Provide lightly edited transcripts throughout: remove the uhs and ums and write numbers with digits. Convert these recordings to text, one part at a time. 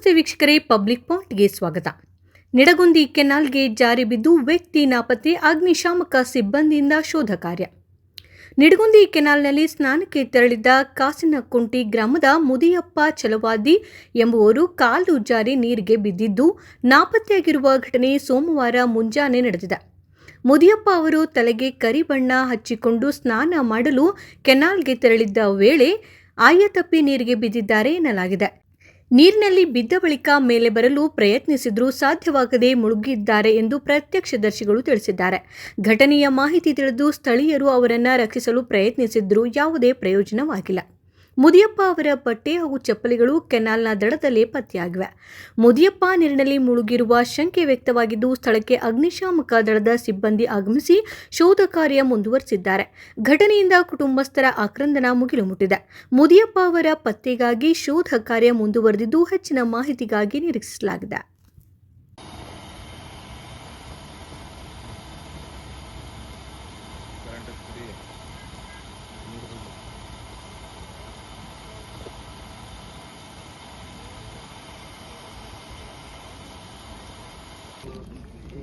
ನಮಸ್ತೆ ವೀಕ್ಷಕರೇ, ಪಬ್ಲಿಕ್ ಪಾಯಿಂಟ್ಗೆ ಸ್ವಾಗತ. ನಿಡಗುಂದಿ ಕೆನಾಲ್ಗೆ ಜಾರಿ ಬಿದ್ದು ವ್ಯಕ್ತಿ ನಾಪತ್ತೆ, ಅಗ್ನಿಶಾಮಕ ಸಿಬ್ಬಂದಿಯಿಂದ ಶೋಧ ಕಾರ್ಯ. ನಿಡಗುಂದಿ ಕೆನಾಲ್ನಲ್ಲಿ ಸ್ನಾನಕ್ಕೆ ತೆರಳಿದ್ದ ಕಾಸಿನಕುಂಟಿ ಗ್ರಾಮದ ಮುದಿಯಪ್ಪ ಚಲವಾದಿ ಎಂಬುವರು ಕಾಲು ಜಾರಿ ನೀರಿಗೆ ಬಿದ್ದಿದ್ದು ನಾಪತ್ತೆಯಾಗಿರುವ ಘಟನೆ ಸೋಮವಾರ ಮುಂಜಾನೆ ನಡೆದಿದೆ. ಮುದಿಯಪ್ಪ ಅವರು ತಲೆಗೆ ಕರಿ ಬಣ್ಣ ಹಚ್ಚಿಕೊಂಡು ಸ್ನಾನ ಮಾಡಲು ಕೆನಾಲ್ಗೆ ತೆರಳಿದ್ದ ವೇಳೆ ಆಯತಪ್ಪಿ ನೀರಿಗೆ ಬಿದ್ದಿದ್ದಾರೆ ಎನ್ನಲಾಗಿದೆ. ನೀರಿನಲ್ಲಿ ಬಿದ್ದ ಬಳಿಕ ಮೇಲೆ ಬರಲು ಪ್ರಯತ್ನಿಸಿದ್ರೂ ಸಾಧ್ಯವಾಗದೆ ಮುಳುಗಿದ್ದಾರೆ ಎಂದು ಪ್ರತ್ಯಕ್ಷದರ್ಶಿಗಳು ತಿಳಿಸಿದ್ದಾರೆ. ಘಟನೆಯ ಮಾಹಿತಿ ತಿಳಿದು ಸ್ಥಳೀಯರು ಅವರನ್ನು ರಕ್ಷಿಸಲು ಪ್ರಯತ್ನಿಸಿದ್ರೂ ಯಾವುದೇ ಪ್ರಯೋಜನವಾಗಿಲ್ಲ. ಮುದಿಯಪ್ಪ ಅವರ ಬಟ್ಟೆ ಹಾಗೂ ಚಪ್ಪಲಿಗಳು ಕೆನಾಲ್ನ ದಡದಲ್ಲೇ ಪತ್ತೆಯಾಗಿವೆ. ಮುದಿಯಪ್ಪ ನೀರಿನಲ್ಲಿ ಮುಳುಗಿರುವ ಶಂಕೆ ವ್ಯಕ್ತವಾಗಿದ್ದು ಸ್ಥಳಕ್ಕೆ ಅಗ್ನಿಶಾಮಕ ದಳದ ಸಿಬ್ಬಂದಿ ಆಗಮಿಸಿ ಶೋಧ ಕಾರ್ಯ ಮುಂದುವರೆಸಿದ್ದಾರೆ. ಘಟನೆಯಿಂದ ಕುಟುಂಬಸ್ಥರ ಆಕ್ರಂದನ ಮುಗಿಲು ಮುಟ್ಟಿದೆ. ಮುದಿಯಪ್ಪ ಅವರ ಪತ್ತೆಗಾಗಿ ಶೋಧ ಕಾರ್ಯ ಮುಂದುವರೆದಿದ್ದು ಹೆಚ್ಚಿನ ಮಾಹಿತಿಗಾಗಿ ನಿರೀಕ್ಷಿಸಲಾಗಿದೆ.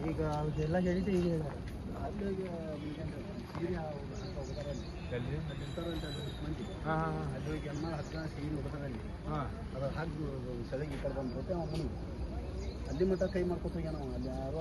ಈಗ ಅದೆಲ್ಲ ಹೇಳಿದೆ. ಈಗ ಅಲ್ಲಿ ಜನ್ಮ ಹತ್ತಿರ ಸಿಗಿ ಮುಖದಲ್ಲಿ ಅದು ಹಾಕಿ ಸೆಳಗಿ ಈ ಕಡೆ ಬಂದ್ಬಿಟ್ಟು ಅವನು ಅಲ್ಲಿ ಮಟ್ಟ ಕೈ ಮಾಡ್ಕೊತ ಹೋಗ್ಯಾನ. ಅಲ್ಲಿ ಯಾರೋ